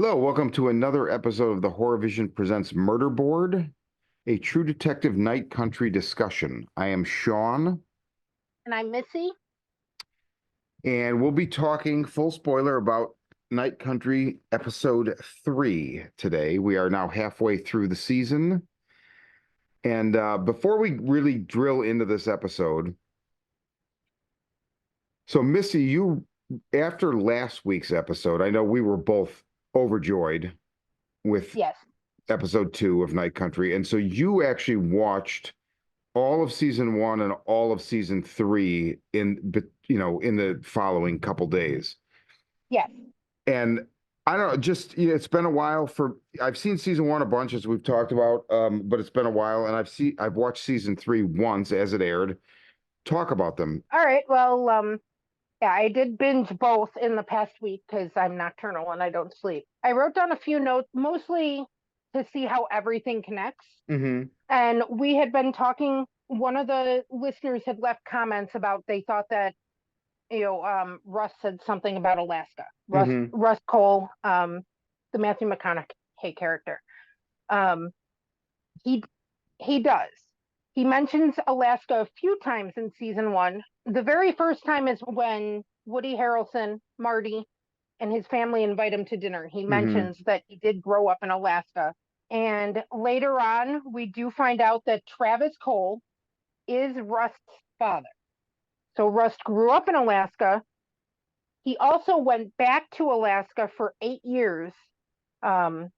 Hello, welcome to another episode of the Horror Vision Presents Murderboard, a true detective night country discussion. I am Shawn, And I'm Missy. and we'll be talking full spoiler about Night Country episode 3 today. We are now halfway through the season. And before we really drill into this episode, so Missy, you, after last week's episode, I know we were both overjoyed with Yes. episode 2 of Night Country. And so you actually watched all of season 1 and all of season 3 in the following couple days. Yes. And I don't know, just it's been a while for I've seen season 1 a bunch as we've talked about, but it's been a while, and I've watched season 3 once as it aired. Talk about them. All right. Well, yeah, I did binge both in the past week because I'm nocturnal and I don't sleep. I wrote down a few notes, mostly to see how everything connects. Mm-hmm. And we had been talking, one of the listeners had left comments about they thought that, Russ said something about Alaska. Mm-hmm. Russ Cole, the Matthew McConaughey character. Um, he he does. He mentions Alaska a few times in season 1. The very first time is when Woody Harrelson, Marty, and his family invite him to dinner. He Mm-hmm. mentions that he did grow up in Alaska. And later on, we do find out that Travis Cole is Rust's father. So Rust grew up in Alaska. He also went back to Alaska for 8 years. Um,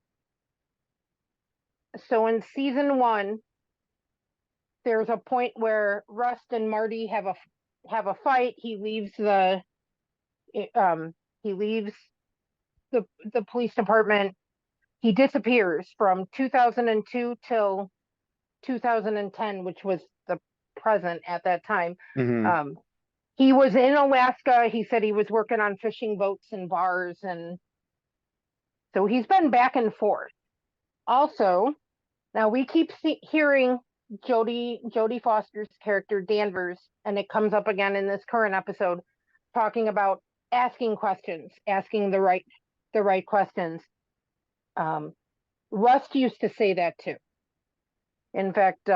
so in season 1, there's a point where Rust and Marty have a fight. He leaves the police department. He disappears from 2002 till 2010, which was the present at that time. Mm-hmm. Um, he was in Alaska. He said he was working on fishing boats and bars, and so he's been back and forth. Also, now we keep hearing Jodie Foster's character Danvers, and it comes up again in this current episode, talking about asking questions, asking the right questions. Rust used to say that too. In fact,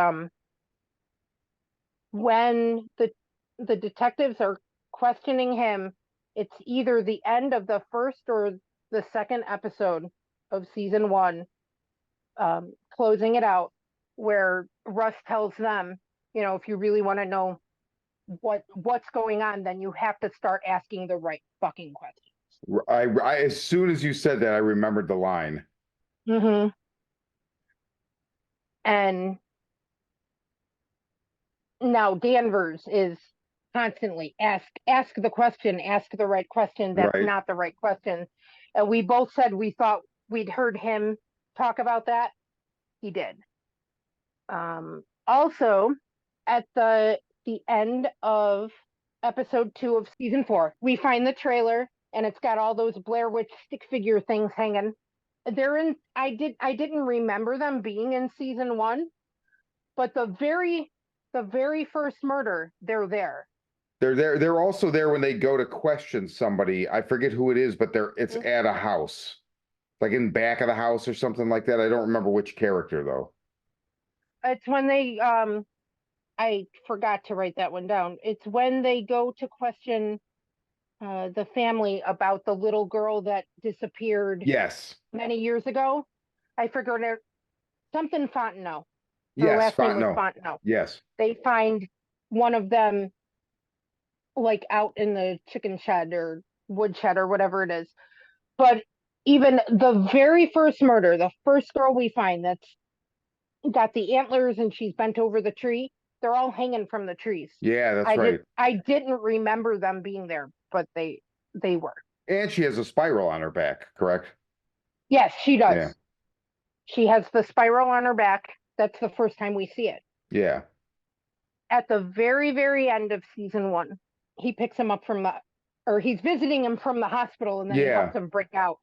when the detectives are questioning him, it's either the end of the first or the second episode of season 1, closing it out, where Russ tells them, if you really want to know what's going on, then you have to start asking the right fucking questions. I as soon as you said that, I remembered the line. Mm-hmm. And now Danvers is constantly ask the question, ask the right question. That's Right. not the right question. And we both said we thought we'd heard him talk about that. He did. Also, at the end of episode 2 of season 4, we find the trailer, and it's got all those Blair Witch stick figure things hanging. They're in. I didn't remember them being in season 1, but the very first murder, they're there. They're there. They're also there when they go to question somebody. I forget who it is, but it's Mm-hmm. at a house, like in back of the house or something like that. I don't remember which character though. It's when they I forgot to write that one down. It's when they go to question the family about the little girl that disappeared Yes. many years ago. I forgot her, something Fontenot. Her Yes. last name was No. Fontenot. Yes. They find one of them like out in the chicken shed or wood shed or whatever it is. But even the very first murder, the first girl we find that's got the antlers and she's bent over the tree, they're all hanging from the trees. Yeah, that's right. I didn't remember them being there, but they were. And she has a spiral on her back, correct? Yes, she does. Yeah. She has the spiral on her back. That's the first time we see it. Yeah. At the very, very end of season 1, he picks him up he's visiting him from the hospital, and then he helps him break out.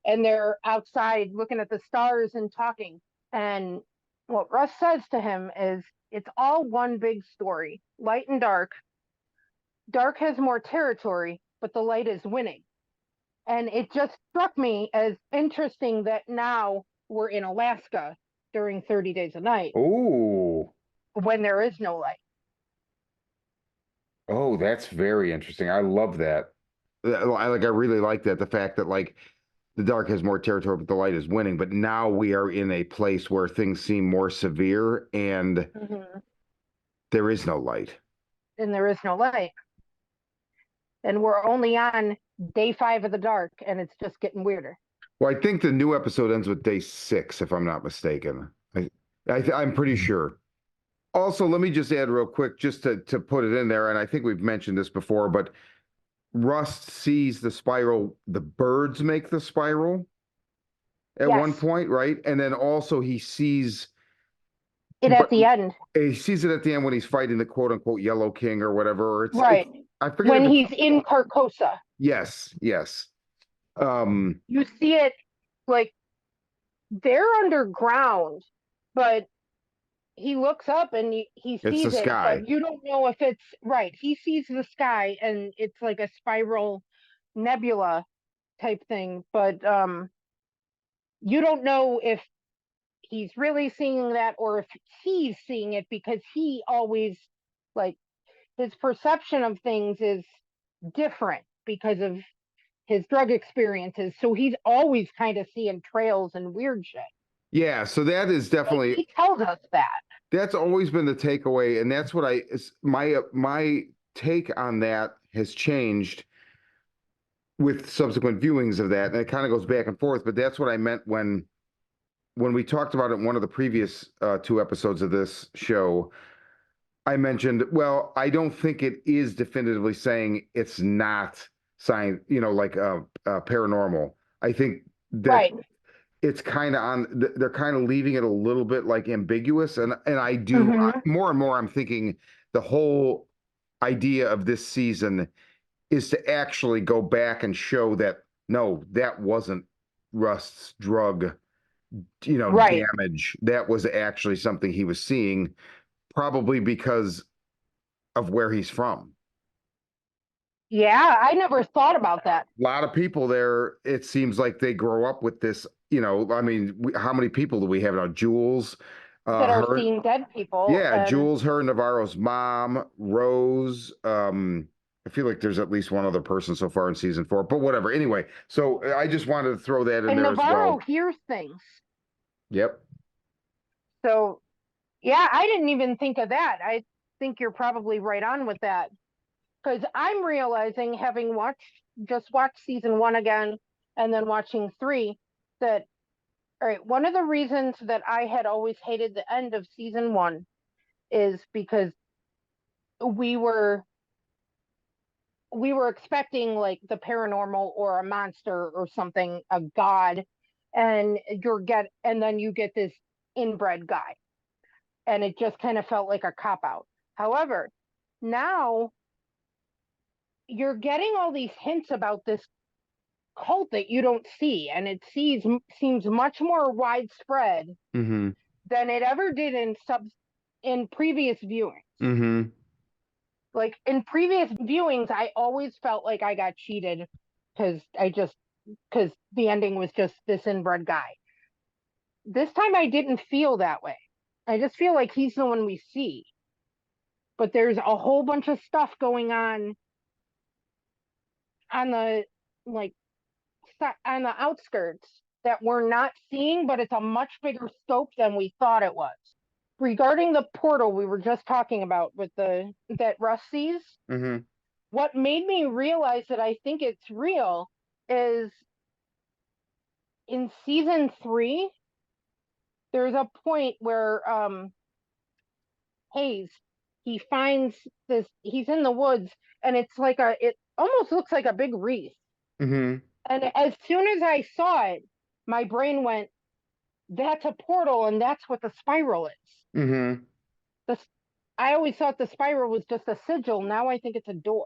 And they're outside looking at the stars and talking. And what Russ says to him is, it's all one big story, light and dark. Dark has more territory, but the light is winning. And it just struck me as interesting that now we're in Alaska during 30 days a night Oh, when there is no light. oh, that's very interesting. I love that. I really like that. The fact that like the dark has more territory, but the light is winning. But now we are in a place where things seem more severe and Mm-hmm. there is no light. And there is no light. And we're only on day 5 of the dark, and it's just getting weirder. Well, I think the new episode ends with day 6, if I'm not mistaken. I'm pretty sure. Also, let me just add real quick, just to put it in there, and I think we've mentioned this before, but Rust sees the spiral. The birds make the spiral at one Yes, point, right? And then also it but at the end. he sees it at the end when he's fighting the quote unquote Yellow King or whatever. Or it's Right. I forget if When it's he's in Carcosa, yes, yes. Um, you see it like they're underground, but he looks up and he it's the sees it, sky. but you don't know if it's right. He sees the sky and it's like a spiral nebula type thing, but you don't know if he's really seeing that or if he's seeing it because he always like his perception of things is different because of his drug experiences. So he's always kind of seeing trails and weird shit. Yeah, so that is Like definitely he tells us that. that's always been the takeaway, and that's what my take on that has changed with subsequent viewings of that, and it kind of goes back and forth. But that's what I meant when we talked about it in one of the previous 2 episodes of this show. I mentioned, well, I don't think it is definitively saying it's not science, like paranormal. I think that Right. it's kind of they're kind of leaving it a little bit like ambiguous, and Mm-hmm. more and more I'm thinking the whole idea of this season is to actually go back and show that no, that wasn't Rust's drug, Right. damage. That was actually something he was seeing, probably because of where he's from. Yeah, I never thought about that. A lot of people there, it seems like they grow up with this, I mean, how many people do we have now? Jules, That are her, seeing dead people yeah, and Jules, her, Navarro's mom, Rose. I feel like there's at least one other person so far in season 4, but whatever. Anyway, so I just wanted to throw that in there as Navarro well. hears things. Yep. So yeah, I didn't even think of that. I think you're probably right on with that. Because I'm realizing, having watched season 1 again and then watching 3, that all right, one of the reasons that I had always hated the end of season 1 is because we were we were expecting like the paranormal or a monster or something, a god, and then you get this inbred guy, and it just kind of felt like a cop out. However, now you're getting all these hints about this cult that you don't see, and seems much more widespread Mm-hmm. than it ever did in previous viewings. Mm-hmm. Like in previous viewings, I always felt like I got cheated because because the ending was just this inbred guy. This time I didn't feel that way. I just feel like he's the one we see. But there's a whole bunch of stuff going on the like on the outskirts that we're not seeing, but it's a much bigger scope than we thought it was. Regarding the portal we were just talking about with the that Russ sees, Mm-hmm. what made me realize that I think it's real is in season 3, there's a point where Hayes, he finds this, he's in the woods, and it almost looks like a big wreath. Mm-hmm. And as soon as I saw it, my brain went, that's a portal, and that's what the spiral is. Mm-hmm. The, I always thought the spiral was just a sigil. Now I think it's a door.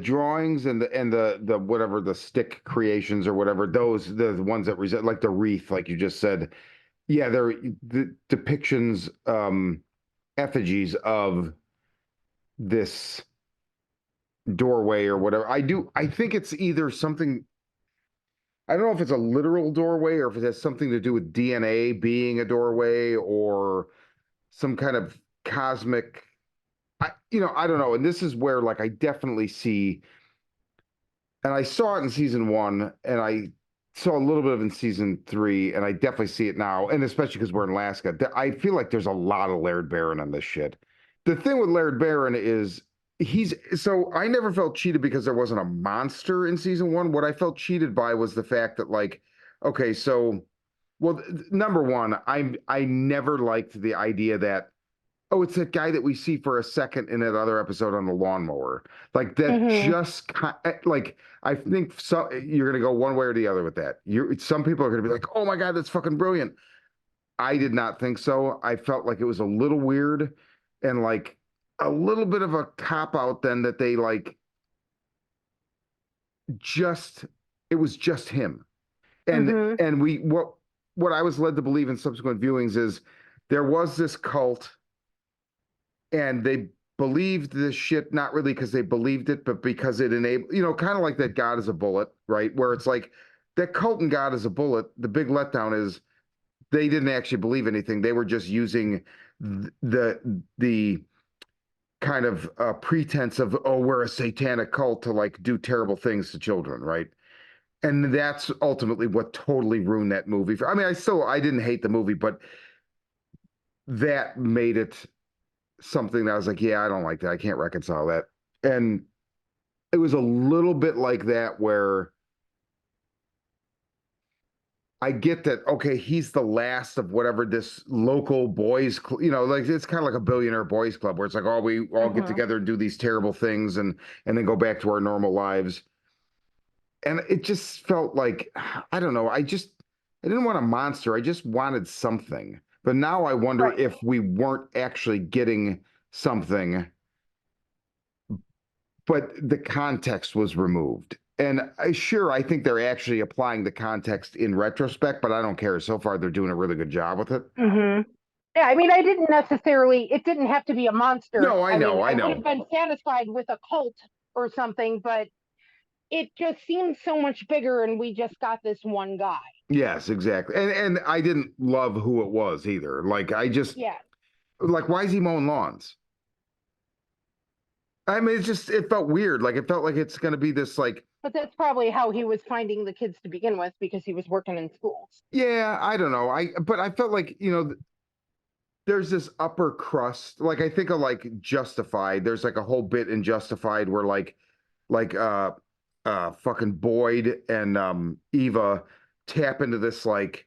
Drawings and the whatever the stick creations or whatever, those the ones that resent like the wreath, like you just said. Yeah, they're the depictions, effigies of this doorway or whatever. I think it's either something I don't know if it's a literal doorway or if it has something to do with DNA being a doorway or some kind of cosmic. I don't know. And this is where like I definitely see, and I saw it in season one, and I saw a little bit of it in season three, and I definitely see it now, and especially because we're in Alaska. I feel like there's a lot of Laird Barron on this shit. The thing with Laird Barron is he's so I never felt cheated because there wasn't a monster in season one. What I felt cheated by was the fact that like, okay, so well, number one, I never liked the idea that oh, it's that guy that we see for a second in that other episode on the lawnmower. Like that Mm-hmm. just like I think so you're gonna go one way or the other with that. Some people are gonna be like, oh my God, that's fucking brilliant. I did not think so. I felt like it was a little weird and like a little bit of a cop out then that they like just it was just him. And Mm-hmm. and we what I was led to believe in subsequent viewings is there was this cult and they believed this shit not really because they believed it, but because it enabled, kind of like that God is a bullet, right? Where it's like that cult and God is a bullet. The big letdown is they didn't actually believe anything. They were just using the kind of pretense of oh we're a satanic cult to like do terrible things to children, right? And that's ultimately what totally ruined that movie. I mean, I didn't hate the movie, but that made it something that I was like, yeah, I don't like that. I can't reconcile that. And it was a little bit like that where I get that, okay, he's the last of whatever this local like it's kind of like a billionaire boys club where it's like, oh, we all get Mm-hmm. together and do these terrible things and then go back to our normal lives. And it just felt like, I don't know, I didn't want a monster. I just wanted something. But now I wonder Right. if we weren't actually getting something but the context was removed. And sure, I think they're actually applying the context in retrospect, but I don't care. So far, they're doing a really good job with it. Mm-hmm. Yeah, I mean, I didn't necessarily, it didn't have to be a monster. No, I I mean, know, I I would have know. been satisfied with a cult or something, but it just seems so much bigger, and we just got this one guy. Yes, exactly. And I didn't love who it was either. Like I just Yeah, like why is he mowing lawns? I mean, it felt weird. Like it felt like it's going to be this like but that's probably how he was finding the kids to begin with because he was working in schools. yeah, I don't know. But I felt like there's this upper crust. Like I think of like Justified. There's like a whole bit in Justified where like fucking Boyd and Eva tap into this like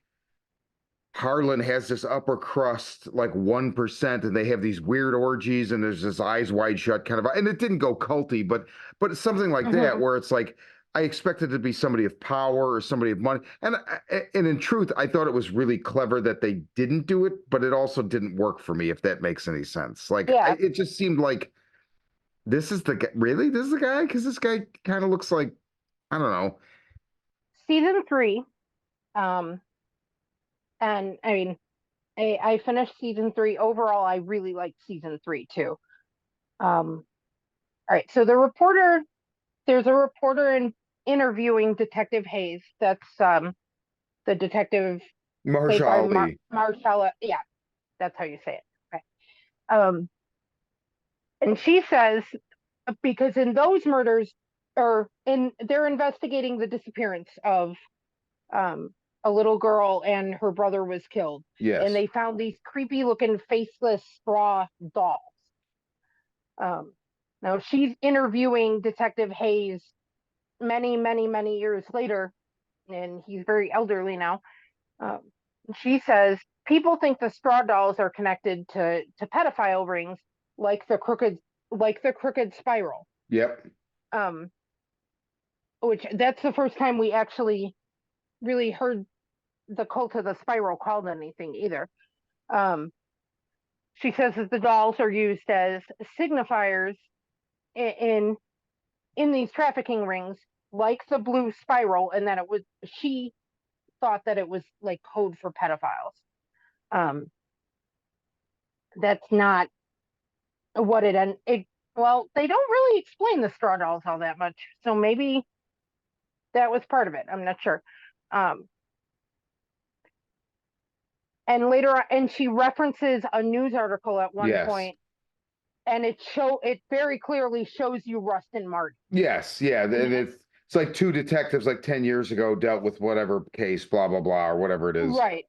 Harlan has this upper crust like 1% and they have these weird orgies and there's this eyes wide shut kind of and it didn't go culty but it's something like that Mm-hmm. where it's like I expected it to be somebody of power or somebody of money and in truth I thought it was really clever that they didn't do it but it also didn't work for me if that makes any sense like Yeah, it just seemed like this is the guy really this is the guy because this guy kind of looks like I don't know. season three. Um, and I mean, I finished season three. Overall, I really liked season three too. All right, so there's a reporter interviewing Detective Hayes. That's the detective played by Mahershala Ali. Marcella. Yeah, that's how you say it. Okay. Um, and she says because in those murders, or in they're investigating the disappearance of um, a little girl and her brother was killed, and Yes. they found these creepy looking faceless straw dolls. Um, Now she's interviewing Detective Hayes many, many, many years later, and he's very elderly now. Um, she says people think the straw dolls are connected to pedophile rings, like the crooked spiral. Yep. Um, which that's the first time we actually really heard the cult of the spiral called anything either. Um, she says that the dolls are used as signifiers in in these trafficking rings, like the blue spiral, and that it was she thought that it was like code for pedophiles. Um, that's not what it. Well, they don't really explain the straw dolls all that much, so maybe that was part of it. I'm not sure. Um, and later on, and she references a news article at one Yes. point, and it very clearly shows you Rustin Martin. Yes. Yeah. It's like two detectives like 10 years ago dealt with whatever case, blah, blah, blah, or whatever it is. Right.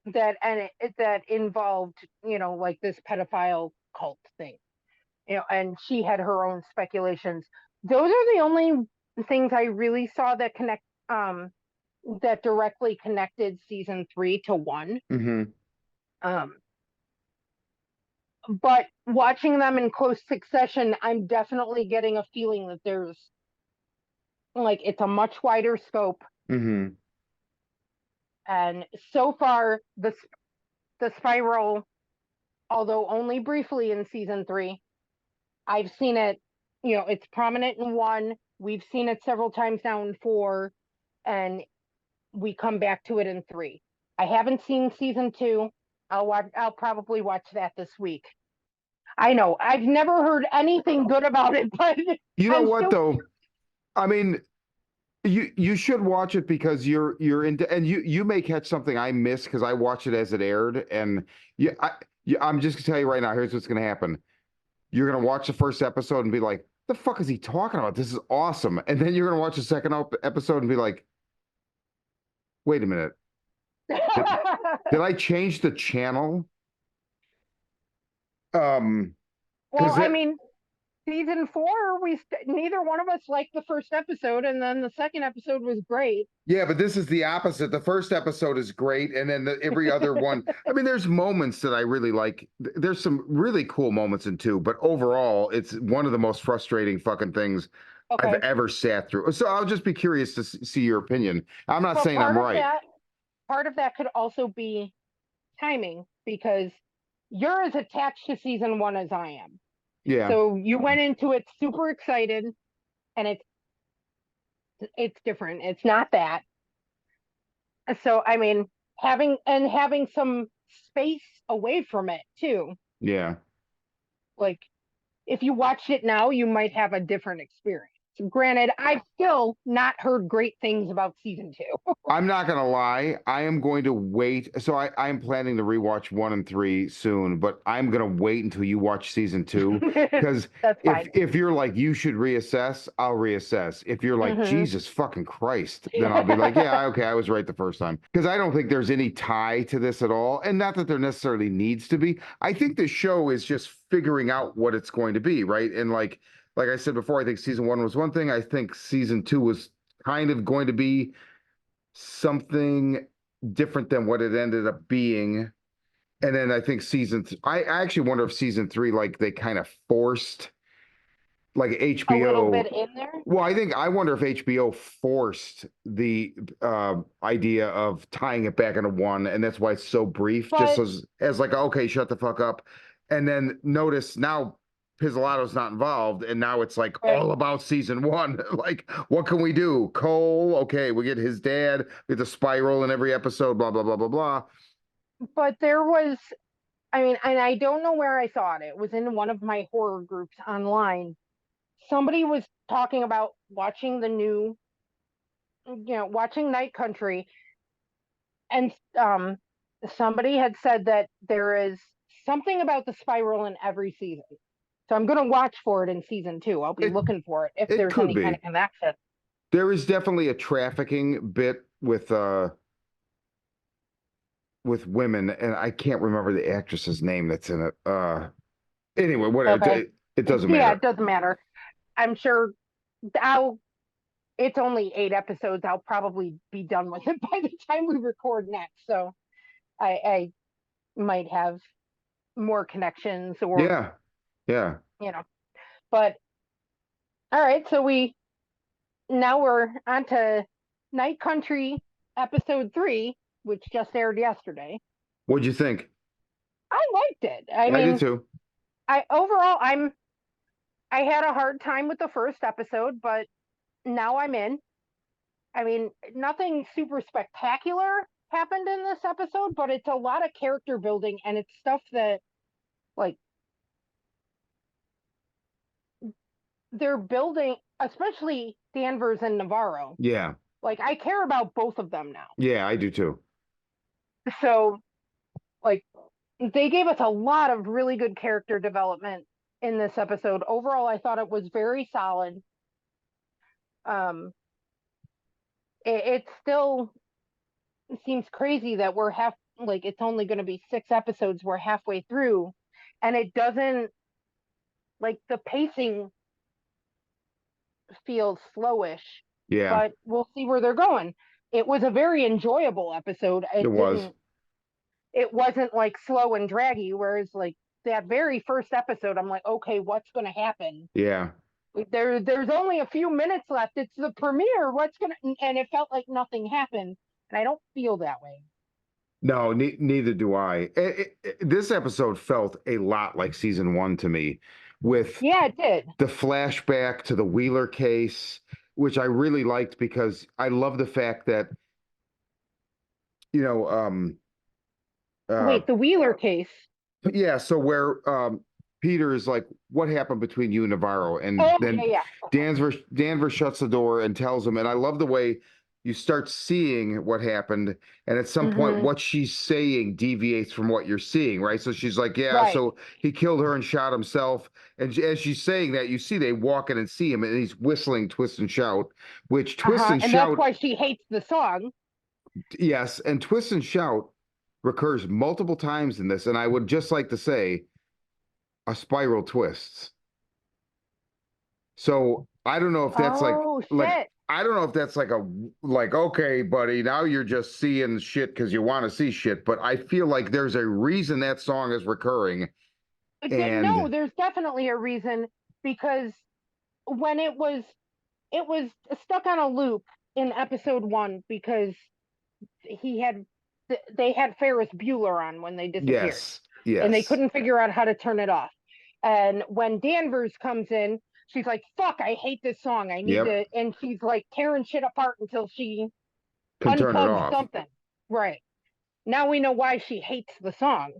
That involved, like this pedophile cult thing. And she had her own speculations. Those are the only things I really saw that directly connected season 3 to 1. Mm-hmm. Um, but watching them in close succession, I'm definitely getting a feeling that there's like it's a much wider scope. Mm-hmm. And so far, the spiral, although only briefly in season 3, I've seen it. It's prominent in 1. We've seen it several times now in 4, and we come back to it in 3. I haven't seen season 2. I'll probably watch that this week. I know I've never heard anything good about it, but You know I'm what still. though? I mean, you should watch it because you're into, and you may catch something I missed because I watched it as it aired, and I'm just gonna tell you right now. Here's what's gonna happen. You're gonna watch the first episode and be like, "The fuck is he talking about? This is awesome!" And then you're gonna watch the second episode and be like, "Wait a minute, did I change the channel?" Well, Because I mean, season 4, neither one of us liked the first episode, and then the second episode was great. yeah, but this is the opposite. The first episode is great, and then every other one. I mean, there's moments that I really like. There's some really cool moments in 2, but overall, it's one of the most frustrating fucking things I've Okay, ever sat through. So I'll just be curious to see your opinion. I'm not but saying I'm right. part of that could also be timing, because you're as attached to season 1 as I am. Yeah, So you went into it super excited, and it's different. It's not that. So I mean, having some space away from it too. yeah. Like, if you watched it now, you might have a different experience. Granted, I've still not heard great things about season 2. I'm not gonna lie. I am going to wait. So I'm planning to rewatch 1 and 3 soon, but I'm gonna wait until you watch season 2 because That's if fine. if you're like you should reassess, I'll reassess. If you're like Hmm. Jesus fucking Christ, then I'll be like, yeah, okay, I was right the first time. Because I don't think there's any tie to this at all, and not that there necessarily needs to be. I think the show is just figuring out what it's going to be, right? And like I said before, I think season 1 was one thing. I think season 2 was kind of going to be something different than what it ended up being. And then I think I actually wonder if season 3, like they kind of forced like A little HBO. bit in there. Well, I wonder if HBO forced the idea of tying it back into 1, and that's why it's so brief, just But as like, okay, shut the fuck up. And then notice now Pizzolatto's not involved, and now it's like right. all about season 1. Like, what can we do? Cole, okay, we get his dad, we get the spiral in every episode, blah, blah, blah, blah, blah. But there was, I mean, and I don't know where I saw it. It was in one of my horror groups online. Somebody was talking about watching the new, watching Night Country, and somebody had said that there is something about the spiral in every season. So I'm going to watch for it in season 2. I'll be It looking for it if it there's could any kind be. of connection. There is definitely a trafficking bit with women, and I can't remember the actress's name that's in it. Anyway, whatever. Okay. It doesn't Yeah, it matter. doesn't matter. I'm sure I'll it's only 8 episodes. I'll probably be done with it by the time we record next. So I might have more connections, or, Yeah, yeah. you know, but all right. So now we're on to Night Country episode 3, which just aired yesterday. What'd you think? I liked it. I I did mean, too. I had a hard time with the first episode, but now I'm in. I mean, nothing super spectacular happened in this episode, but it's a lot of character building, and it's stuff that, like, they're building, especially Danvers and Navarro. Yeah. Like, I care about both of them now. Yeah, I do too. So, like, they gave us a lot of really good character development in this episode. Overall, I thought it was very solid. Um, it still seems crazy that we're like, it's only going to be 6 episodes. We're halfway through, and it doesn't, like, the pacing feels slowish, Yeah, but we'll see where they're going. It was a very enjoyable episode. it was. It wasn't like slow and draggy, whereas like that very first episode, I'm like, okay, what's going to happen? Yeah. There's only a few minutes left. It's the premiere. What's gonna? And it felt like nothing happened, and I don't feel that way. No, neither do I. This episode felt a lot like season one to me, with Yeah, it did. the flashback to the Wheeler case, which I really liked because I love the fact that, you know, uh, Wait, the Wheeler case. yeah, so where Peter is like, what happened between you and Navarro? And Oh yeah, then yeah. Okay. Danvers shuts the door and tells him, and I love the way you start seeing what happened, and at some point Mm-hmm. what she's saying deviates from what you're seeing, right? So she's like, yeah, Right. so he killed her and shot himself. And as she's saying that, you see they walk in and see him, and he's whistling Twist and Shout, which Twist Uh-huh. and And that's Shout, why she hates the song. yes, and Twist and Shout recurs multiple times in this, and I would just like to say a spiral twists. So I don't know if that's Oh like shit. I don't know if that's like a like okay, buddy, now you're just seeing shit because you want to see shit. But I feel like there's a reason that song is recurring. No, And there's definitely a reason because when it was stuck on a loop in episode 1 because he had they had Ferris Bueller on when they disappeared yes, and they yes, couldn't figure out how to turn it off. And when Danvers comes in, she's like, "Fuck, I hate this song. I need yep, to." And she's like tearing shit apart until she can turn it unplugs off. something. Right. Now we know why she hates the song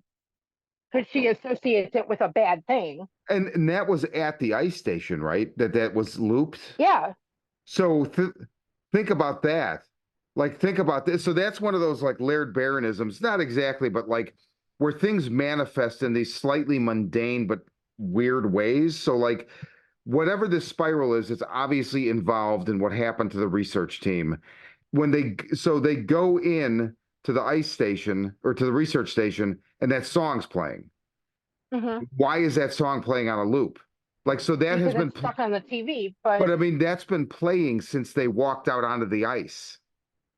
because she associates it with a bad thing. And that was at the ice station, right? That was looped. Yeah. So think about that. Like, think about this. So that's one of those like Laird Baronisms, not exactly, but like where things manifest in these slightly mundane but weird ways. So, like, whatever this spiral is, it's obviously involved in what happened to the research team. So they go in to the ice station or to the research station, and that song's playing. Mm-hmm. Why is that song playing on a loop? Like, so that has Because been, it's stuck on the TV, but but I mean, that's been playing since they walked out onto the ice.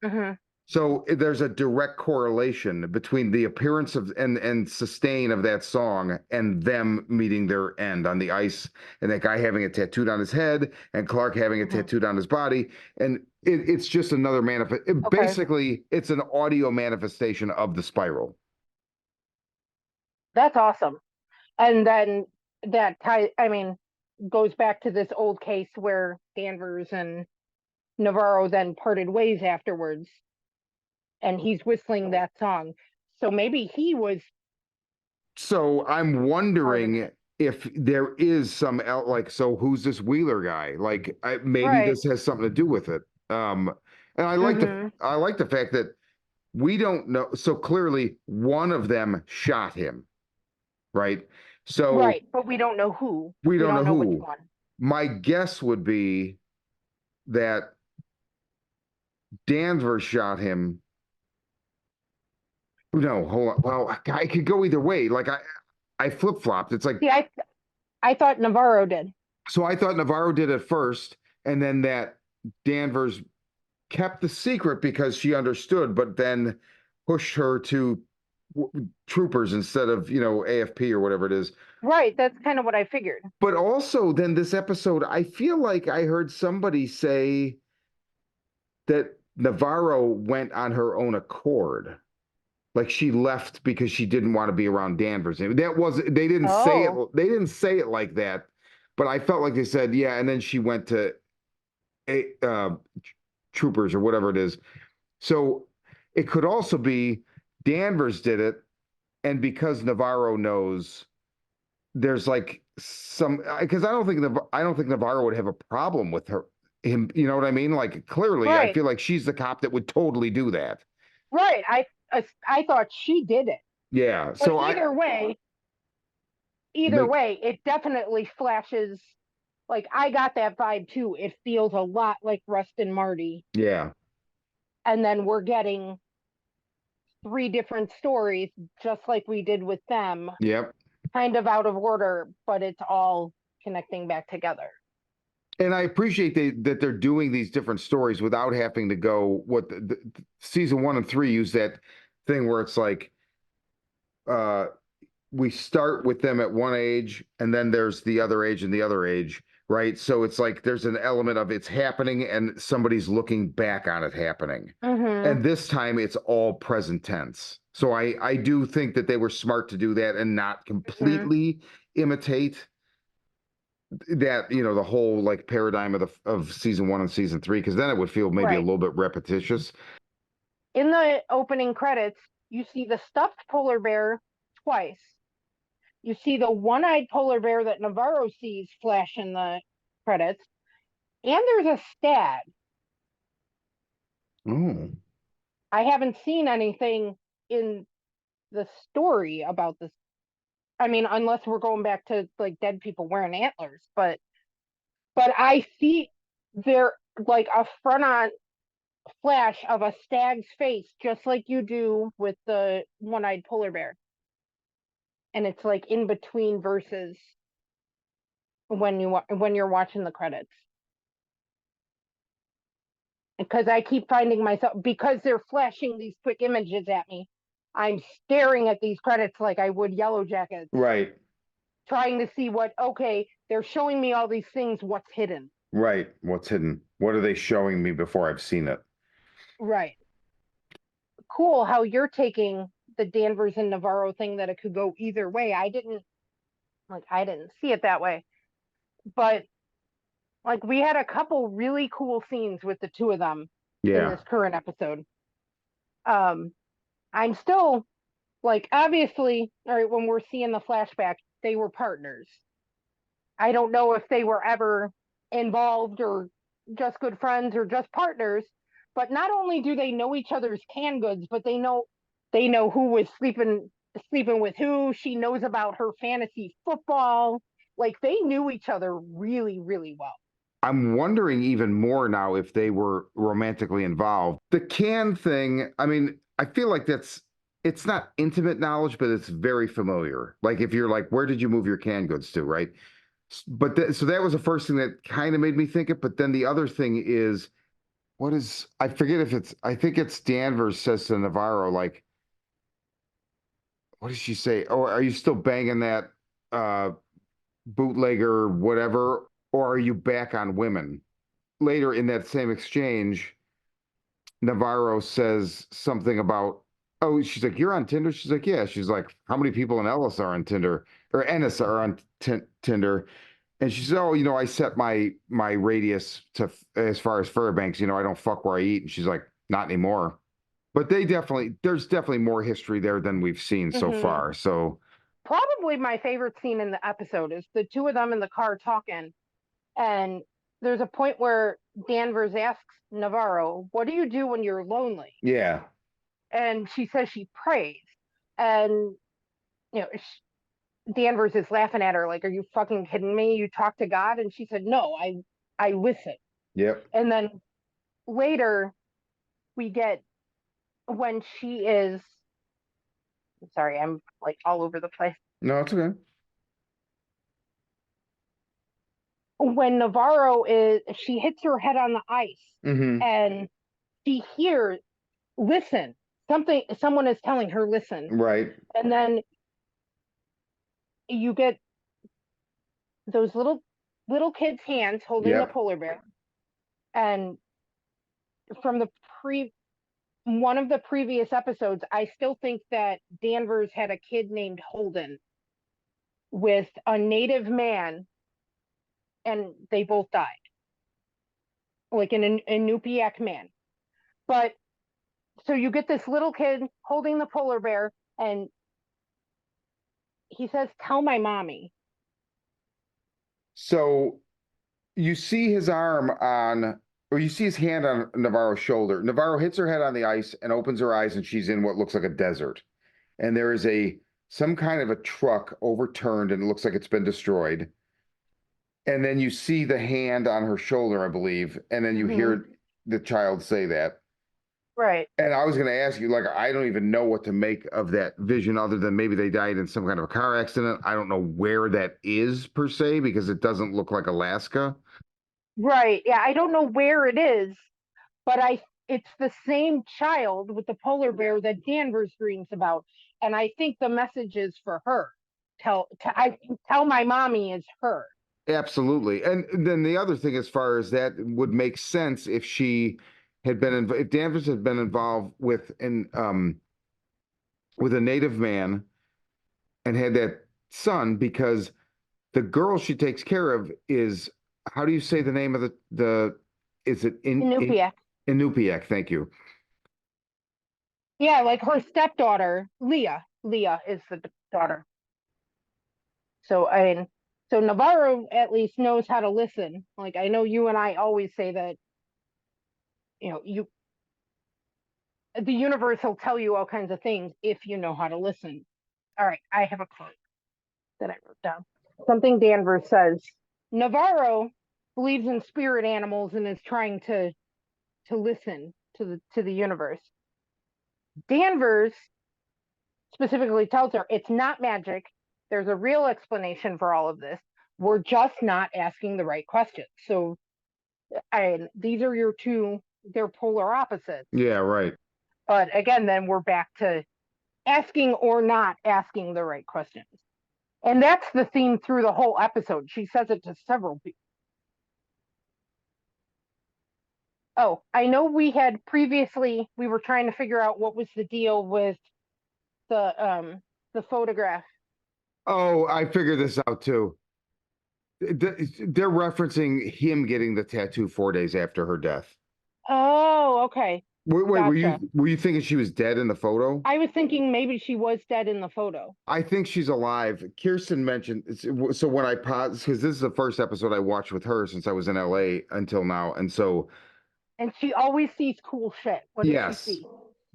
mm-hmm. So there's a direct correlation between the appearance of and sustain of that song and them meeting their end on the ice, and that guy having it tattooed on his head and Clark having it Mm-hmm. tattooed on his body. And it's just another manifest. Okay, Basically, it's an audio manifestation of the spiral. that's awesome. And then I mean, goes back to this old case where Danvers and Navarro then parted ways afterwards, and he's whistling that song. So maybe he was So I'm part of wondering it. if there is some like, so who's this Wheeler guy? Like, maybe Right. this has something to do with it. And Mm-hmm. I like the fact that we don't know. So clearly, one of them shot him, right? So Right. But we don't know who. we We don't know don't know which who. one. My guess would be that Danvers shot him. No, hold on. Well, I could go either way. Like I flip flopped. It's like, See, I thought Navarro did. so I thought Navarro did it first, and then that Danvers kept the secret because she understood, but then pushed her to troopers instead of, AFP or whatever it is. Right. That's kind of what I figured. But also, then this episode, I feel like I heard somebody say that Navarro went on her own accord. Like she left because she didn't want to be around Danvers. That was they didn't say it. Oh. They didn't say it like that, but I felt like they said, yeah. And then she went to a, troopers or whatever it is. So it could also be Danvers did it, and because Navarro knows, there's like some because I don't think Navarro would have a problem with her. him. You know what I mean? Like clearly, I Right, feel like she's the cop that would totally do that. right. I thought she did it, Yeah. but So either make, way, it definitely flashes. Like I got that vibe too. It feels a lot like Rust and Marty, yeah, and then we're getting three different stories, just like we did with them, yep. kind of out of order, but it's all connecting back together. And I appreciate that they're doing these different stories without having to go what the season 1 and 3 use that thing where it's like uh we start with them at one age and then there's the other age and the other age, right? So it's like there's an element of it's happening and somebody's looking back on it happening. Mm-hmm. And this time it's all present tense. So I do think that they were smart to do that and not Mm-hmm. completely imitate that, the whole like paradigm of season 1 and season 3, because then it would feel maybe a Right. little bit repetitious. In the opening credits, you see the stuffed polar bear twice. You see the one-eyed polar bear that Navarro sees flash in the credits, and there's a stag. Oh, I haven't seen anything in the story about this. I mean, unless we're going back to like dead people wearing antlers, but I see there like a front on flash of a stag's face, just like you do with the one-eyed polar bear, and it's like in between verses when you're watching the credits. Because I keep finding myself because they're flashing these quick images at me. I'm staring at these credits like I would Yellow Jackets, right, trying to see what. Okay, they're showing me all these things. What's hidden? right. What's hidden? What are they showing me before I've seen it? Right. Cool. How you're taking the Danvers and Navarro thing that it could go either way. I didn't see it that way, but like we had a couple really cool scenes with the two of them in Yeah, this current episode. Um, I'm still like obviously, all right, when we're seeing the flashback, they were partners. I don't know if they were ever involved or just good friends or just partners, but not only do they know each other's canned goods, but they know who was sleeping with who. She knows about her fantasy football. Like they knew each other really, really well. I'm wondering even more now if they were romantically involved. The can thing, I mean, I feel like it's not intimate knowledge, but it's very familiar. Like if you're like, where did you move your canned goods to, right? So that was the first thing that kind of made me think it. But then the other thing is, I forget if I think it's Danvers says to Navarro, like, what does she say? Oh, are you still banging that uh, bootlegger, whatever, or are you back on women? Later in that same exchange, Navarro says something about, oh, she's like, you're on Tinder? She's like, yeah. She's like, how many people in Ellis are on Tinder or Ennis are on Tinder? And she said, oh, I set my radius to as far as Fairbanks, I don't fuck where I eat. And she's like, not anymore. But there's definitely more history there than we've seen so Mm-hmm. far. So Probably my favorite scene in the episode is the two of them in the car talking. And there's a point where Danvers asks Navarro, "What do you do when you're lonely?" yeah, And she says she prays. And you know, Danvers is laughing at her like, "Are you fucking kidding me? You talk to God?" And she said, "No, I listen." yep. And then later we get when she is. I'm sorry, I'm like all over the place. No, it's okay. When Navarro is, she hits her head on the ice, Hmm. and she hears, "Listen." Someone is telling her, "Listen." Right. And then you get those little kids' hands holding the Yep. polar bear. And from the pre one of the previous episodes, I still think that Danvers had a kid named Holden with a native man, and they both died, like an Inupiaq man. But so you get this little kid holding the polar bear, and he says, "Tell my mommy." So you see his arm on, or you see his hand on Navarro's shoulder. Navarro hits her head on the ice and opens her eyes, and she's in what looks like a desert. And there is some kind of a truck overturned, and it looks like it's been destroyed. And then you see the hand on her shoulder, I believe, and then you hear the child say that. Right. And I was going to ask you, like, I don't even know what to make of that vision other than maybe they died in some kind of a car accident. I don't know where that is per se because it doesn't look like Alaska. Right. Yeah, I don't know where it is, but it's the same child with the polar bear that Danvers dreams about. And I think the message is for her. I tell my mommy is her. Absolutely. And then the other thing, as far as that would make sense if she had been, if Danvers had been involved with a native man and had that son, because the girl she takes care of is, how do you say the name of is it Inupiaq. Inupiaq? Thank you. Yeah, like her stepdaughter, Leah. Leah is the daughter. So so Navarro at least knows how to listen. Like I know you and I always say that, the universe will tell you all kinds of things if you know how to listen. All right, I have a quote that I wrote down. Something Danvers says. Navarro believes in spirit animals and is trying to listen to the universe. Danvers specifically tells her it's not magic. There's a real explanation for all of this. We're just not asking the right questions. So, these are your two, they're polar opposites. Yeah, right. But again, then we're back to asking or not asking the right questions. And that's the theme through the whole episode. She says it to several people. Oh, I know we were trying to figure out what was the deal with the photograph. Oh, I figured this out too. They're referencing him getting the tattoo 4 days after her death. Oh, okay. Wait, Gotcha. were you thinking she was dead in the photo? I was thinking maybe she was dead in the photo. I think she's alive. Kirsten mentioned, so when I paused, because this is the first episode I watched with her since I was in LA until now, and so And she always sees cool shit. What does she yes. see?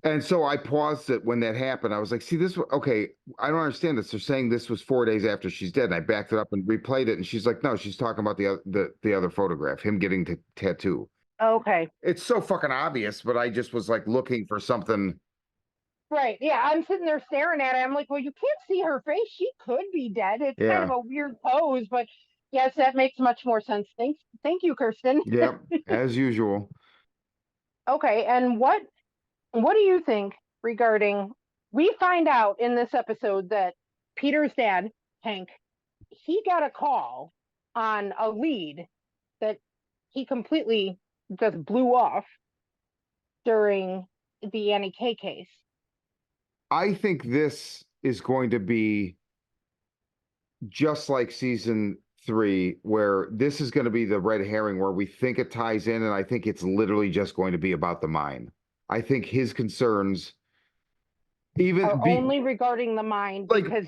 And so I paused it when that happened. I was like, see, okay, I don't understand this. They're saying this was 4 days after she's dead. And I backed it up and replayed it. And she's like, no, she's talking about the other photograph, him getting the tattoo. Okay. It's so fucking obvious, but I just was like looking for something. Right. Yeah, I'm sitting there staring at it. I'm like, well, you can't see her face. She could be dead. It's kind of Yeah. a weird pose, but yes, that makes much more sense. Thank you, Kirsten. Yep. As usual. Okay, and what do you think regarding, we find out in this episode that Peter's dad, Hank, he got a call on a lead that he completely just blew off during the Annie K case. I think this is going to be just like season 3, where this is going to be the red herring where we think it ties in, and I think it's literally just going to be about the mine. I think his concerns Are only regarding the mine like because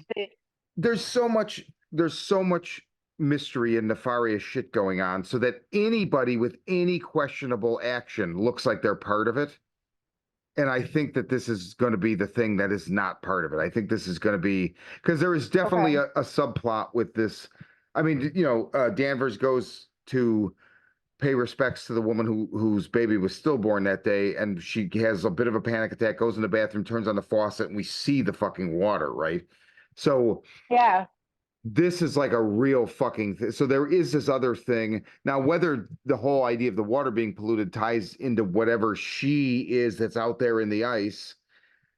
there's so much mystery and nefarious shit going on, so that anybody with any questionable action looks like they're part of it. And I think that this is going to be the thing that is not part of it. I think this is going to be, because there is definitely okay. a subplot with this. I mean, Danvers goes to pay respects to the woman whose baby was stillborn that day, and she has a bit of a panic attack, goes in the bathroom, turns on the faucet, and we see the fucking water, right? So Yeah. this is like a real fucking thing. So there is this other thing. Now, whether the whole idea of the water being polluted ties into whatever she is that's out there in the ice,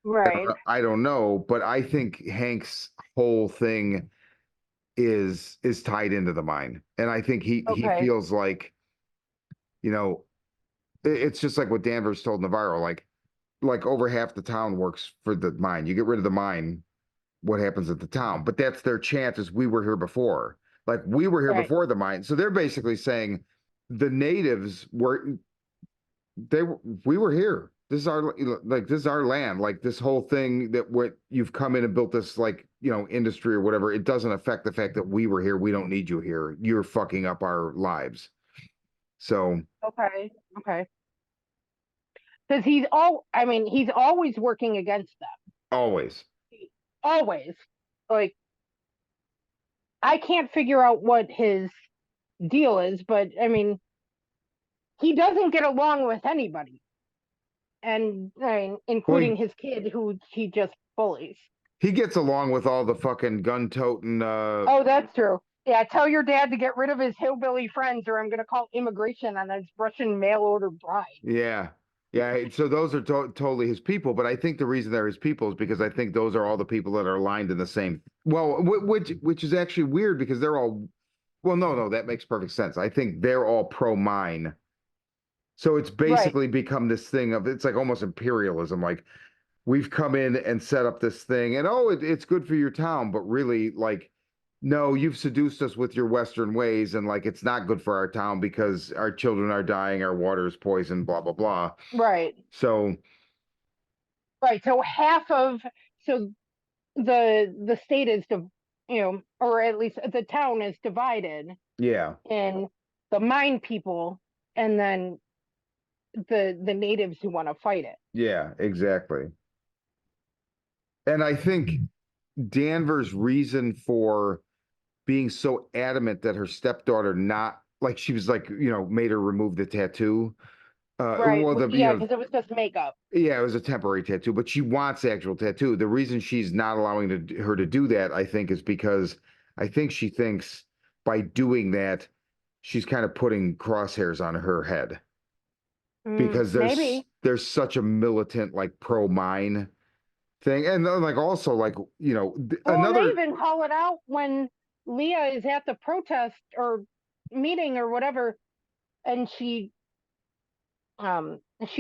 Right. I don't know. But I think Hank's whole thing is tied into the mine. And I think he Okay. feels like, it's just like what Danvers told Navarro, like over half the town works for the mine. You get rid of the mine, what happens at the town? But that's their chance, is we were here before. Like we were here Right. before the mine. So they're basically saying the natives we were here. This is our land. Like this whole thing that what you've come in and built this industry or whatever, it doesn't affect the fact that we were here. We don't need you here. You're fucking up our lives. So Okay. Okay. Because he's always working against them. always. Always. Like, I can't figure out what his deal is, but I mean, he doesn't get along with anybody. And I mean, Well, including his kid who he just bullies. he gets along with all the fucking gun-toting Oh, that's true. Yeah, tell your dad to get rid of his hillbilly friends, or I'm going to call immigration on his Russian mail order bride. yeah. Yeah, so those are totally his people, but I think the reason they're his people is because I think those are all the people that are aligned in the same. Well, which is actually weird because they're all. Well, no, that makes perfect sense. I think they're all pro mine. So it's Right, basically become this thing of it's like almost imperialism. Like we've come in and set up this thing, and it's good for your town, but really, like, no, you've seduced us with your Western ways, and like it's not good for our town because our children are dying, our water is poisoned, blah blah blah. right, So right. So the state is or at least the town is divided yeah, in the mine people and then the natives who want to fight it. yeah, exactly. And I think Danvers' reason for being so adamant that her stepdaughter not like she was like made her remove the tattoo. Right. Well, Yeah, because it was just makeup. yeah, it was a temporary tattoo, but she wants the actual tattoo. The reason she's not allowing her to do that, I think, is because I think she thinks by doing that, she's kind of putting crosshairs on her head because Maybe. there's such a militant like pro mine thing, and then, like also like Well, and they another. even call it out when Leah is at the protest or meeting or whatever, and she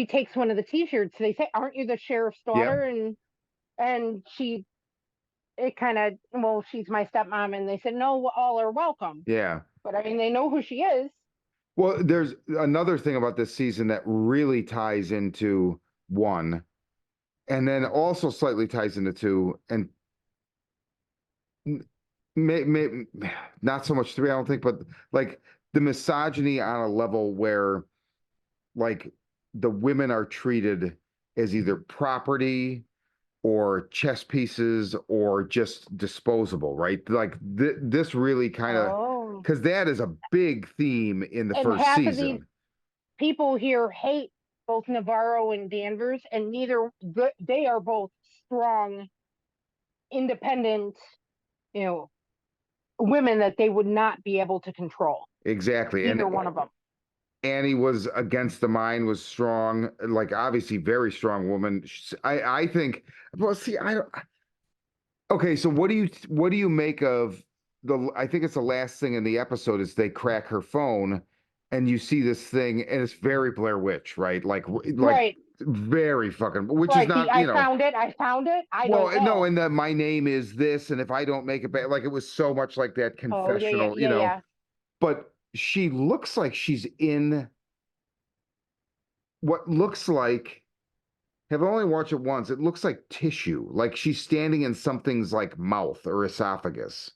takes one of the T-shirts. They say, "Aren't you the sheriff's Yeah, daughter?" And she it kind of well, she's my stepmom, and they said, "No, all are welcome." yeah. But I mean, they know who she is. Well, there's another thing about this season that really ties into one, and then also slightly ties into two, and may, not so much three, I don't think, but like the misogyny on a level where like the women are treated as either property or chess pieces or just disposable, right? Like this really kind of Oh, because that is a big theme in the and first half of these season. people here hate both Navarro and Danvers, and neither they are both strong, independent, you know, women that they would not be able to control. Exactly. Either And one of them. Annie was against the mine, was strong, like obviously very strong woman. I think. Well, see, I don't. Okay, so what do you make of the? I think it's the last thing in the episode is they crack her phone, and you see this thing, and it's very Blair Witch, right? Like Right. very fucking, which is Right. The not, I found it. I found it. I don't well, no, know. and that my name is this, and if I don't make it back, like it was so much like that Oh yeah, yeah, confessional, yeah, yeah. but she looks like she's in what looks like have only watched it once. It looks like tissue, like she's standing in something's like mouth or esophagus.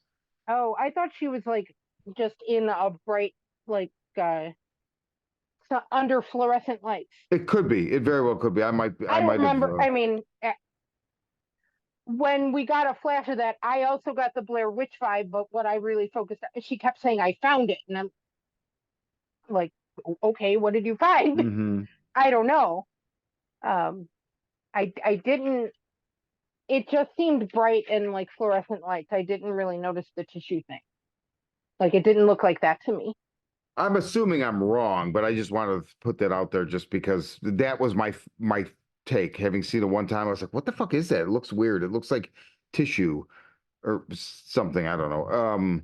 Oh, I thought she was like just in a bright like under fluorescent lights. It could be. It very well could be. I I don't might have. remember. I mean, when we got a flash of that, I also got the Blair Witch vibe. But what I really focused on, she kept saying, "I found it," and I'm like, "Okay, what did you find?" Hmm. I don't know. Um, I didn't. It just seemed bright and like fluorescent lights. I didn't really notice the tissue thing. Like it didn't look like that to me. I'm assuming I'm wrong, but I just wanted to put that out there just because that was my take. Having seen it one time, I was like, "What the fuck is that? It looks weird. It looks like tissue or something. I don't know."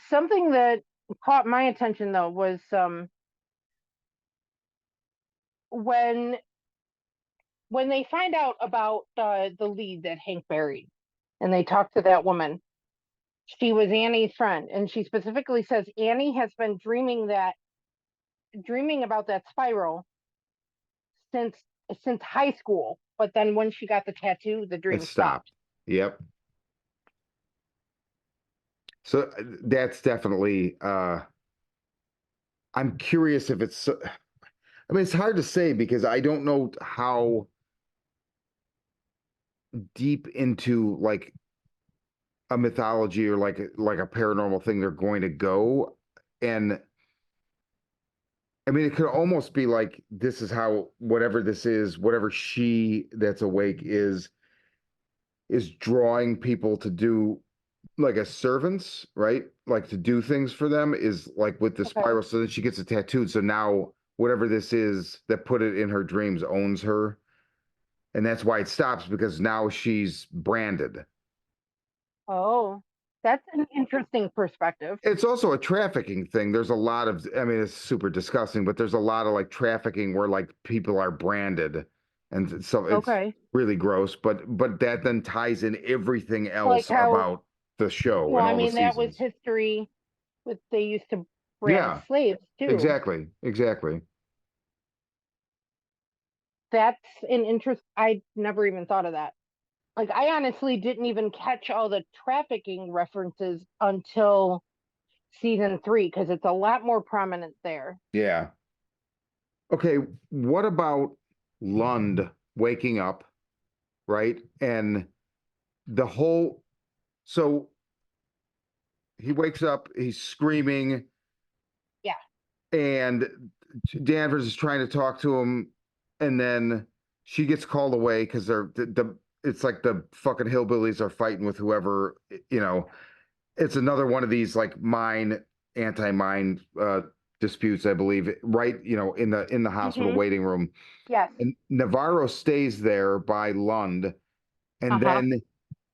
Something that caught my attention though was when when they find out about the lead that Hank buried, and they talk to that woman. She was Annie's friend, and she specifically says Annie has been dreaming about that spiral since high school. But then when she got the tattoo, the It dream stopped. stopped. Yep. So that's definitely I'm curious if it's, I mean, it's hard to say because I don't know how deep into like a mythology or like a paranormal thing they're going to go. And I mean, it could almost be like this is how whatever this is, whatever she that's awake is drawing people to do like as servants, right? Like to do things for them is like with the Okay. spiral. So then she gets it tattooed. So now whatever this is that put it in her dreams owns her. And that's why it stops because now she's branded. Oh, that's an interesting perspective. It's also a trafficking thing. There's a lot of, I mean, it's super disgusting, but there's a lot of like trafficking where like people are branded. And so it's Okay. really gross, but that then ties in everything Like else how, about the show well, and I all the mean, that was seasons. history with they used to brand Yeah, slaves too. exactly. Exactly. That's an interest. I never even thought of that. Like, I honestly didn't even catch all the trafficking references until season three because it's a lot more prominent there. Yeah. Okay, what about Lund waking up, right? And the whole, so he wakes up, he's screaming, Yeah. and Danvers is trying to talk to him, and then she gets called away because it's like the fucking hillbillies are fighting with whoever, you know. It's another one of these like anti-mine disputes, I believe, right? You know, in the hospital Mm-hmm. waiting room. Yes. And Navarro stays there by Lund, and Uh-huh. then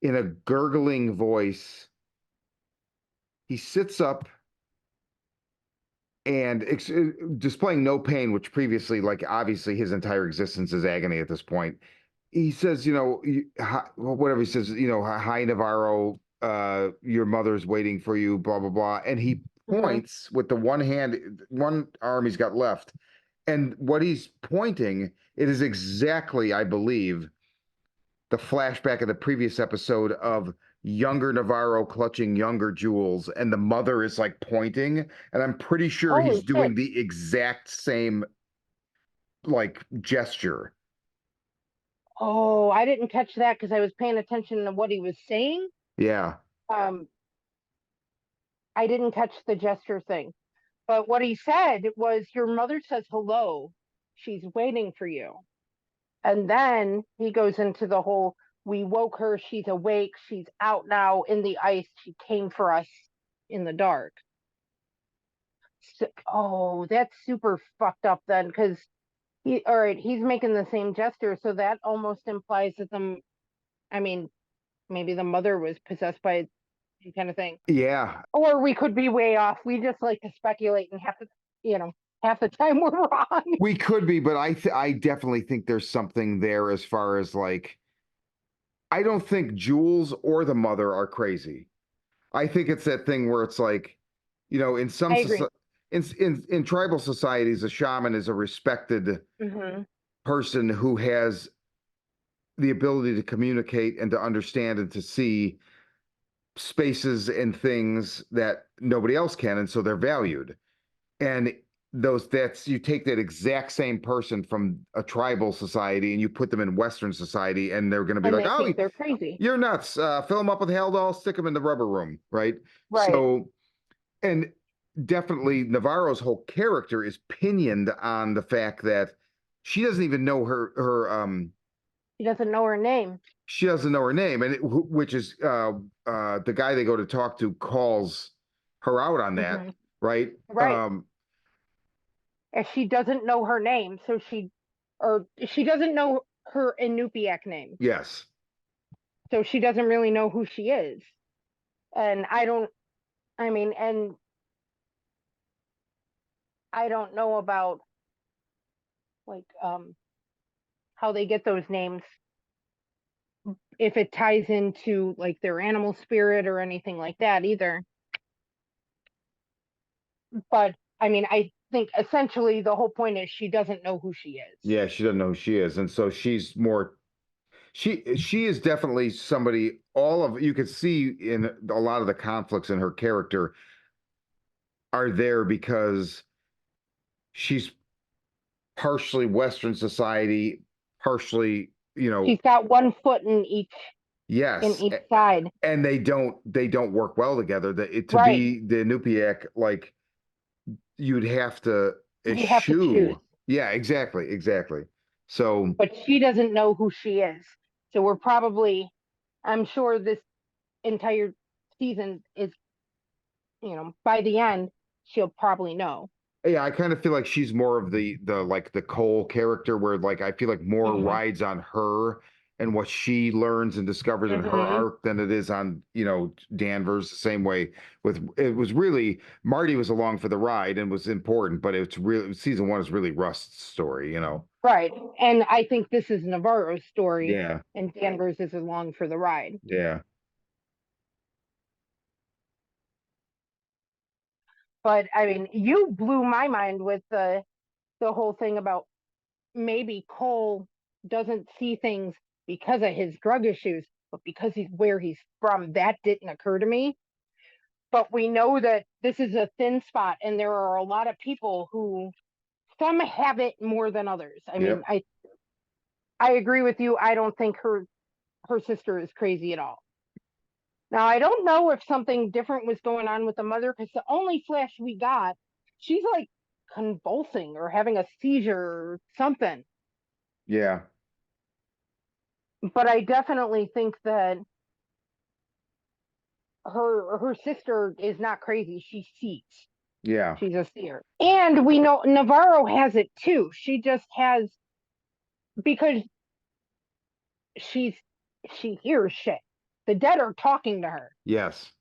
in a gurgling voice, he sits up and displaying no pain, which previously, like obviously his entire existence is agony at this point. He says, you know, whatever he says, you know, hi Navarro, your mother's waiting for you, blah blah blah, and he Mm-hmm. points with the one hand, one arm he's got left, and what he's pointing, it is exactly, I believe, the flashback of the previous episode of younger Navarro clutching younger Jules, and the mother is like pointing, and I'm pretty sure he's Holy doing shit. the exact same like gesture. Oh, I didn't catch that because I was paying attention to what he was saying. Yeah. Um, I didn't catch the gesture thing. But what he said was, your mother says hello. She's waiting for you. And then he goes into the whole, we woke her. She's awake. She's out now in the ice. She came for us in the dark. So, oh, that's super fucked up then because all right, he's making the same gesture. So that almost implies that I mean, maybe the mother was possessed by kind of thing. Yeah, Or we could be way off. We just like to speculate and half the time we're wrong. we could be, but I definitely think there's something there as far as like I don't think Jules or the mother are crazy. I think it's that thing where it's like, you know, in some I agree. in tribal societies, a shaman is a respected Hmm. person who has the ability to communicate and to understand and to see spaces and things that nobody else can, and so they're valued. And that's you take that exact same person from a tribal society and you put them in Western society, and they're going to be And like, they "Oh, think they're crazy. you're nuts! Fill them up with Haldol, stick them in the rubber room, right?" Right. So, and definitely Navarro's whole character is pinioned on the fact that she doesn't even know She doesn't know her name. she doesn't know her name, and which is the guy they go to talk to calls her out on that, Hmm. right? Right. And she doesn't know her name. Or she doesn't know her Inupiaq name. Yes. So she doesn't really know who she is. And and I don't know about like how they get those names, if it ties into like their animal spirit or anything like that either. But I think essentially the whole point is she doesn't know who she is. Yeah, she doesn't know who she is, and so she's more. She is definitely somebody. All of you could see in a lot of the conflicts in her character are there because she's partially Western society, partially, She's got one foot in each yes, side. and they don't work well together. To Right. be the Inupiaq, like you'd have to You have to choose. eschew. Yeah, exactly. So But she doesn't know who she is. So we're probably, I'm sure this entire season is, by the end, she'll probably know. yeah, I kind of feel like she's more of the like the Cole character, where like I feel like more Hmm. rides on her and what she learns and discovers in her Hmm. arc than it is on, Danvers. The same way with it was really Marty was along for the ride and was important, but it's really season one is really Rust's story. Right. And I think this is Navarro's story, Yeah, and Danvers is along for the ride. yeah, But I mean, you blew my mind with the whole thing about maybe Cole doesn't see things because of his drug issues, but because he's where he's from. That didn't occur to me. But we know that this is a thin spot, and there are a lot of people who some have it more than others. I mean, yep, I agree with you. I don't think her sister is crazy at all. Now, I don't know if something different was going on with the mother because the only flash we got, she's like convulsing or having a seizure or something. yeah, But I definitely think that her sister is not crazy. She sees. yeah, She's a seer. And we know Navarro has it too. She just has because she's she hears shit. The dead are talking to her. yes.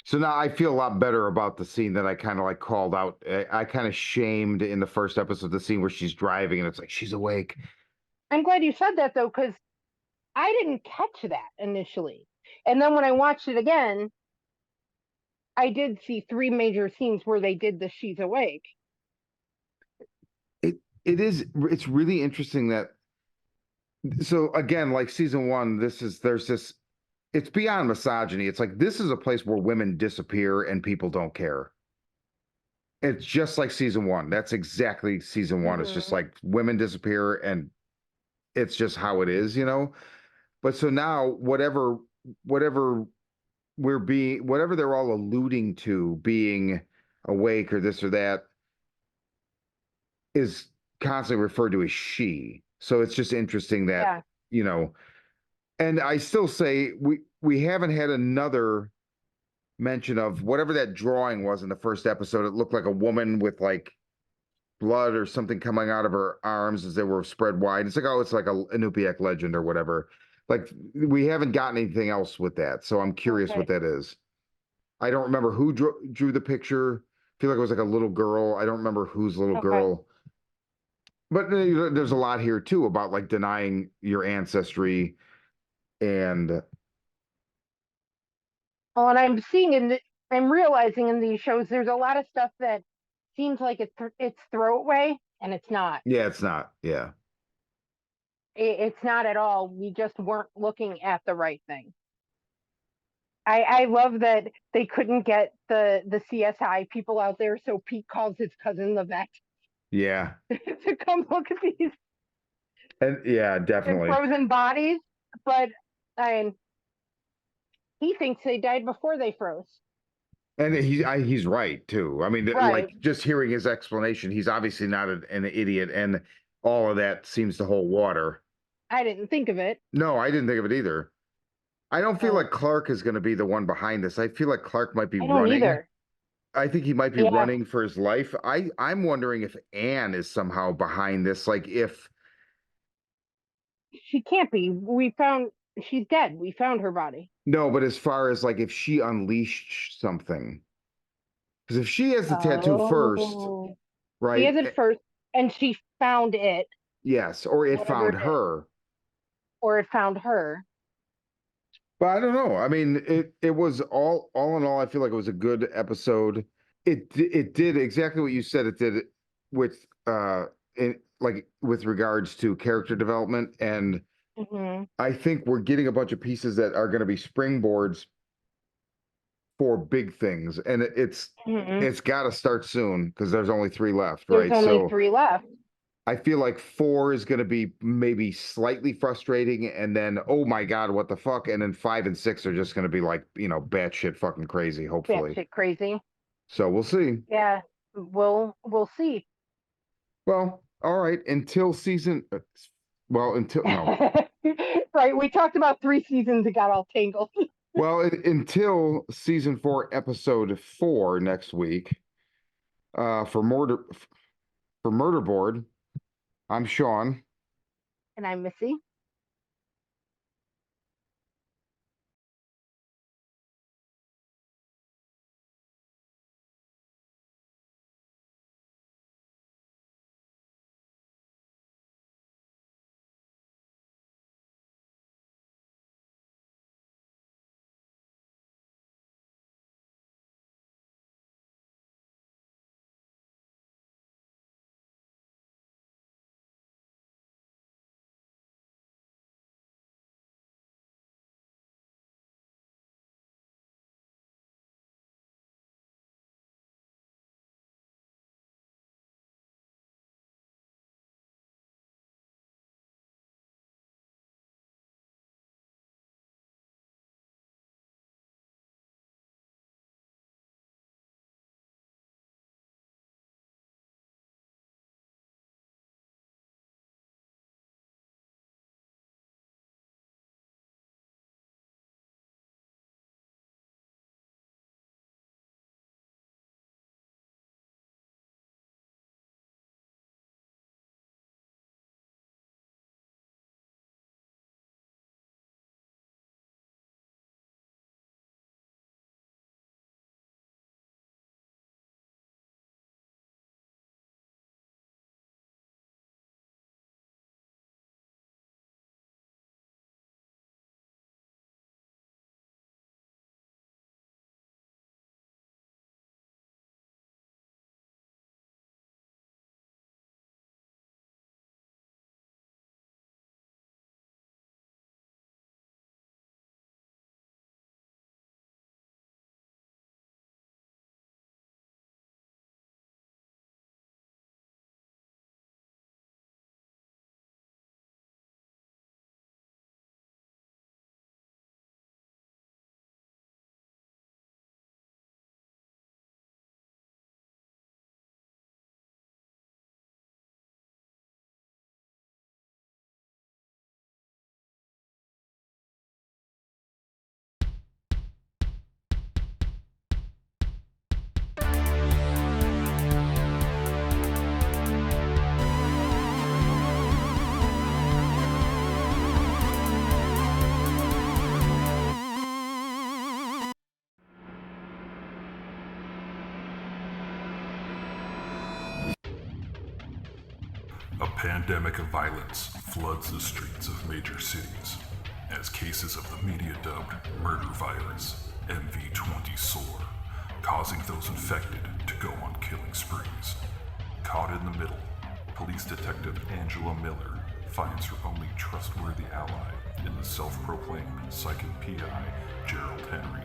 So now I feel a lot better about the scene that I kind of like called out. I kind of shamed in the first episode the scene where she's driving and it's like she's awake. I'm glad you said that though, because I didn't catch that initially. And then when I watched it again, I did see three major scenes where they did the she's awake. It's really interesting that so again, like season one, there's this it's beyond misogyny. It's like this is a place where women disappear and people don't care. It's just like season one. That's exactly season one. It's just Mm-hmm. like women disappear and it's just how it is. But so now whatever whatever they're all alluding to being awake or this or that is constantly referred to as she. So it's just interesting that, Yeah. you know, and I still say we haven't had another mention of whatever that drawing was in the first episode. It looked like a woman with like blood or something coming out of her arms as they were spread wide. It's like, oh, it's like a Inupiaq legend or whatever. Like we haven't gotten anything else with that. So I'm curious what Okay. that is. I don't remember who drew the picture. I feel like it was like a little girl. I don't remember whose little Okay. girl. But there's a lot here too about like denying your ancestry and Well, and I'm realizing in these shows, there's a lot of stuff that seems like it's throwaway, and it's not. yeah, it's not. Yeah. It's not at all. We just weren't looking at the right thing. I love that they couldn't get the CSI people out there, so Pete calls his cousin the vet Yeah. to come look at these And yeah, definitely. frozen bodies. But I mean, he thinks they died before they froze. And he's right too. I mean, Right. like just hearing his explanation, he's obviously not an idiot, and all of that seems to hold water. I didn't think of it. No, I didn't think of it either. I don't feel So like Clark is going to be the one behind this. I feel like Clark might be I don't running. either. I think he might be Yeah, running for his life. I'm wondering if Anne is somehow behind this. Like if she can't be. We found she's dead. We found her body. no, but as far as like if she unleashed something, because if she has the tattoo first, Oh, she right? has it first, and she found it, Yes, or it whatever found it is, her. or it found her. But I don't know. I mean, it was all in all, I feel like it was a good episode. It did exactly what you said it did with in like with regards to character development, and Hmm. I think we're getting a bunch of pieces that are going to be springboards 4 big things, and it's got to start soon because there's only 3 left, There's right? only So 3 left. I feel like 4 is going to be maybe slightly frustrating, and then oh my god, what the fuck? And then 5 and 6 are just going to be like, batshit fucking crazy. Hopefully, Batshit crazy. so we'll see. Yeah, we'll see. Well, all right. Until season. Well, until no. Right, we talked about 3 seasons and got all tangled. Well, until season 4, episode 4 next week. For Murderboard, I'm Shawn. And I'm Missy. A pandemic of violence floods the streets of major cities as cases of the media-dubbed murder virus, MV20, soar, causing those infected to go on killing sprees. Caught in the middle, police detective Angela Miller finds her only trustworthy ally in the self-proclaimed psychic PI, Gerald Henry.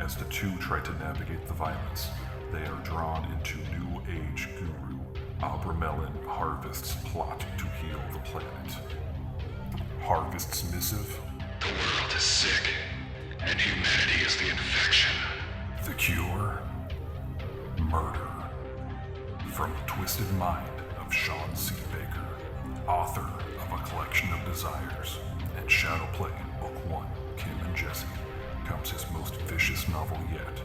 As the two try to navigate the violence, they are drawn into New Age guru Abramelin Harvest's plot to heal the planet. Harvest's missive? The world is sick, and humanity is the infection. The cure? Murder. From the twisted mind of Shawn C. Baker, author of A Collection of Desires and Shadowplay in Book 1, Kim and Jesse, comes his most vicious novel yet,